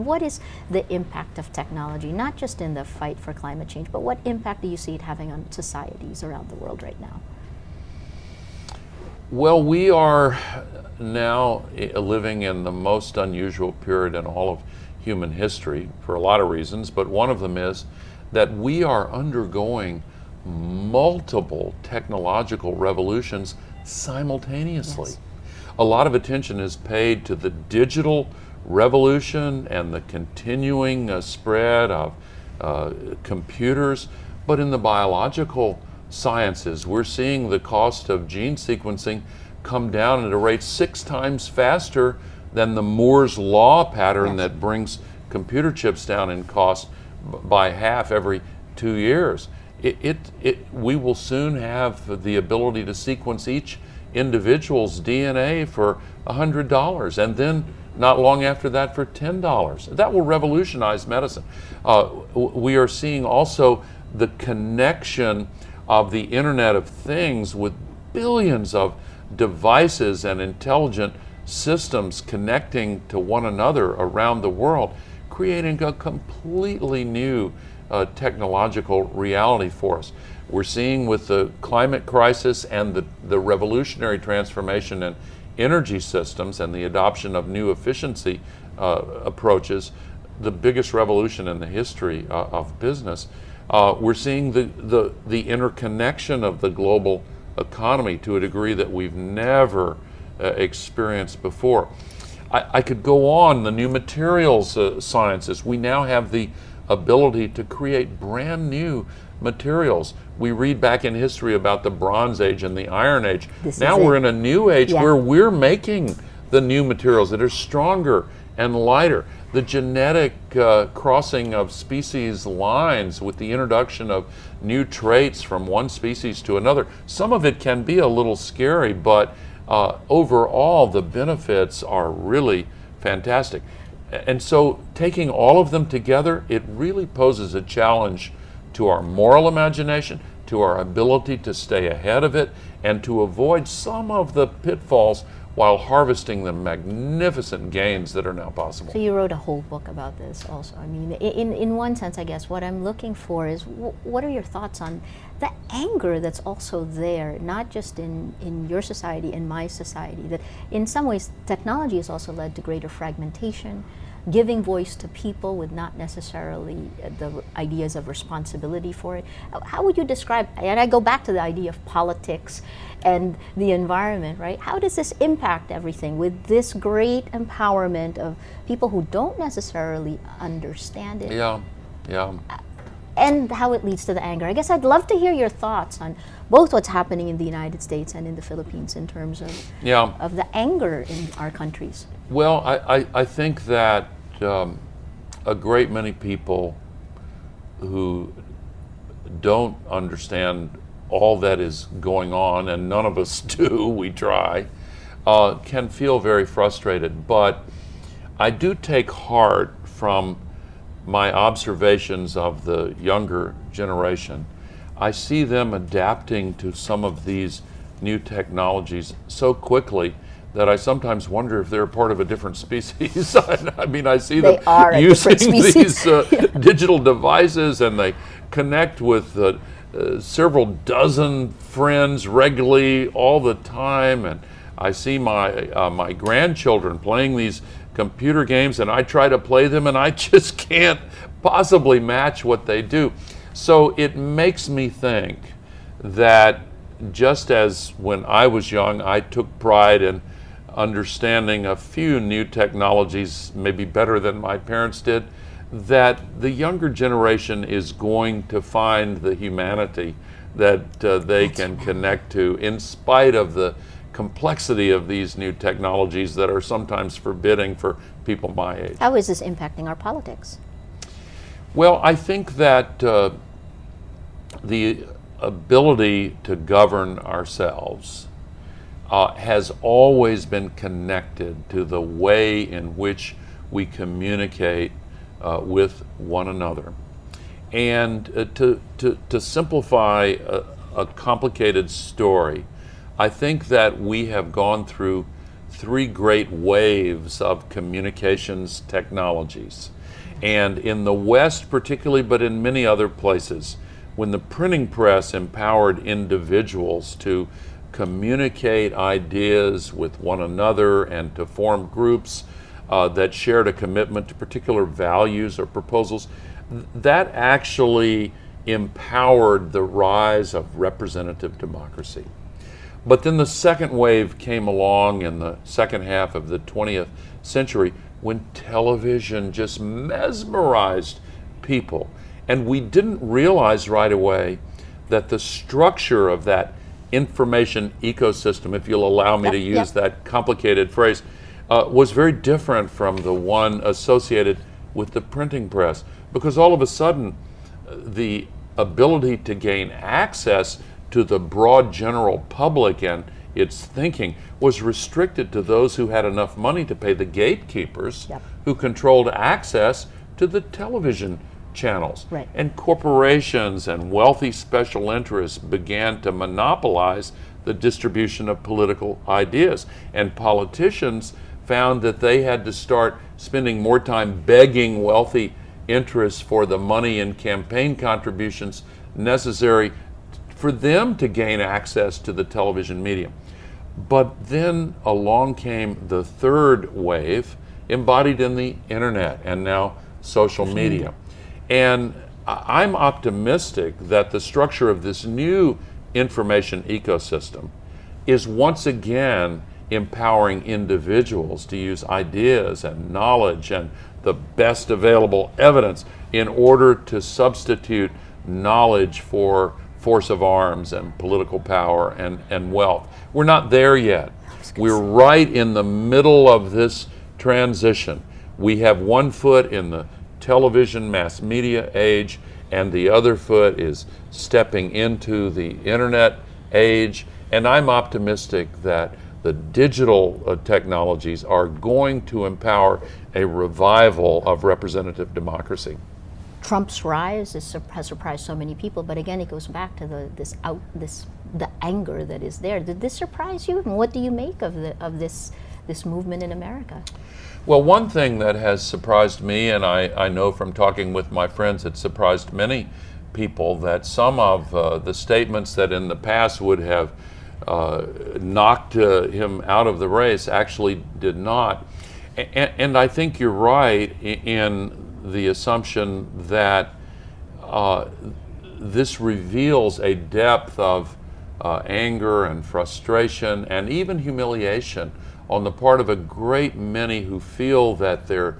What is the impact of technology, not just in the fight for climate change, but what impact do you see it having on societies around the world right now? Well, we are now living in the most unusual period in all of human history for a lot of reasons, but one of them is that we are undergoing multiple technological revolutions simultaneously. Yes. A lot of attention is paid to the digital revolution and the continuing spread of computers, but in the biological sciences, we're seeing the cost of gene sequencing come down at a rate 6 times faster than the Moore's law pattern Yes. that brings computer chips down in cost by half every 2 years. We will soon have the ability to sequence each individual's DNA for $100, and then not long after that for $10. That will revolutionize medicine. We are seeing also the connection of the Internet of Things with billions of devices and intelligent systems connecting to one another around the world, creating a completely new technological reality for us. We're seeing with the climate crisis and the revolutionary transformation in energy systems and the adoption of new efficiency approaches, the biggest revolution in the history of business. We're seeing the interconnection of the global economy to a degree that we've never experienced before. I could go on, the new materials sciences. We now have the ability to create brand new materials. We read back in history about the Bronze Age and the Iron Age. Now we're in a new age where we're making the new materials that are stronger and lighter. The genetic crossing of species lines with the introduction of new traits from one species to another. Some of it can be a little scary, but overall the benefits are really fantastic. And so taking all of them together, it really poses a challenge to our moral imagination, to our ability to stay ahead of it, and to avoid some of the pitfalls while harvesting the magnificent gains that are now possible. So you wrote a whole book about this also. I mean, in one sense, I guess, what I'm looking for is what are your thoughts on the anger that's also there, not just in your society, in my society, that in some ways technology has also led to greater fragmentation, giving voice to people with not necessarily the ideas of responsibility for it. How would you describe, and I go back to the idea of politics and the environment, right? How does this impact everything with this great empowerment of people who don't necessarily understand it? Yeah. And how it leads to the anger. I guess I'd love to hear your thoughts on both what's happening in the United States and in the Philippines in terms of the anger in our countries. Well, I think that a great many people who don't understand all that is going on, and none of us do, we try, can feel very frustrated. But I do take heart from my observations of the younger generation. I see them adapting to some of these new technologies so quickly that I sometimes wonder if they're part of a different species. I mean, I see them using these digital devices, and they connect with several dozen friends regularly all the time, and I see my grandchildren playing these computer games, and I try to play them, and I just can't possibly match what they do. So it makes me think that just as when I was young, I took pride in understanding a few new technologies, maybe better than my parents did, that the younger generation is going to find the humanity that they can connect to in spite of the complexity of these new technologies that are sometimes forbidding for people my age. How is this impacting our politics? Well, I think that the ability to govern ourselves has always been connected to the way in which we communicate with one another. And to simplify a complicated story, I think that we have gone through three great waves of communications technologies. And in the West particularly, but in many other places, when the printing press empowered individuals to communicate ideas with one another and to form groups that shared a commitment to particular values or proposals, that actually empowered the rise of representative democracy. But then the second wave came along in the second half of the 20th century when television just mesmerized people. And we didn't realize right away that the structure of that information ecosystem, if you'll allow me to use that complicated phrase, was very different from the one associated with the printing press. Because all of a sudden, the ability to gain access to the broad general public and its thinking was restricted to those who had enough money to pay the gatekeepers who controlled access to the television channels. Right. And corporations and wealthy special interests began to monopolize the distribution of political ideas. And politicians found that they had to start spending more time begging wealthy interests for the money and campaign contributions necessary for them to gain access to the television medium. But then along came the third wave, embodied in the internet and now social media. And I'm optimistic that the structure of this new information ecosystem is once again empowering individuals to use ideas and knowledge and the best available evidence in order to substitute knowledge for force of arms and political power and wealth. We're not there yet. We're right in the middle of this transition. We have one foot in the television mass media age, and the other foot is stepping into the internet age. And I'm optimistic that the digital technologies are going to empower a revival of representative democracy. Trump's rise has surprised so many people, but again, it goes back to the anger that is there. Did this surprise you, and what do you make of this movement in America? Well, one thing that has surprised me, and I know from talking with my friends, it surprised many people, that some of the statements that in the past would have knocked him out of the race actually did not. And I think you're right in the assumption that this reveals a depth of anger and frustration and even humiliation on the part of a great many who feel that their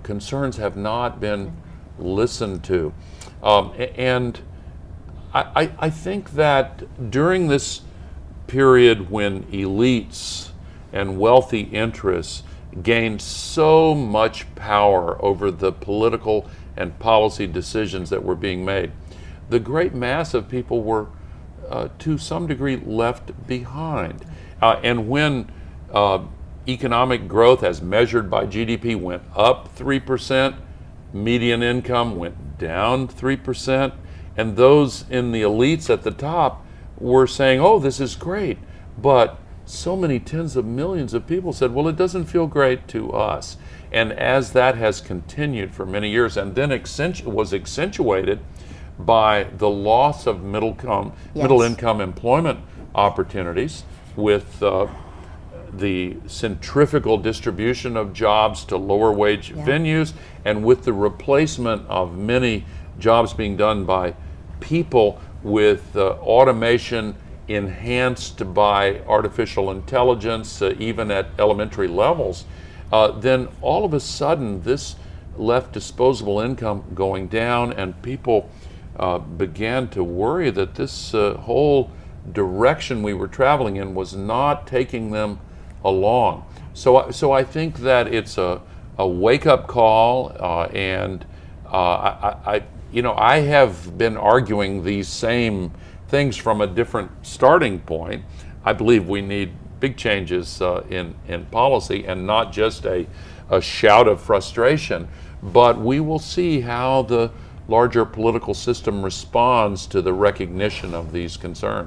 concerns have not been listened to. And I think that during this period when elites and wealthy interests gained so much power over the political and policy decisions that were being made, the great mass of people were to some degree left behind. And when economic growth as measured by GDP went up 3%, median income went down 3%, and those in the elites at the top were saying, oh, this is great, but so many tens of millions of people said, well, it doesn't feel great to us. And as that has continued for many years and then was accentuated by the loss of middle income employment opportunities with the centrifugal distribution of jobs to lower wage venues, and with the replacement of many jobs being done by people with automation enhanced by artificial intelligence, even at elementary levels, then all of a sudden this left disposable income going down, and people began to worry that this whole direction we were traveling in was not taking them along. So I think that it's a wake-up call, and I have been arguing these same things from a different starting point. I believe we need big changes in policy, and not just a shout of frustration, but we will see how the larger political system responds to the recognition of these concerns.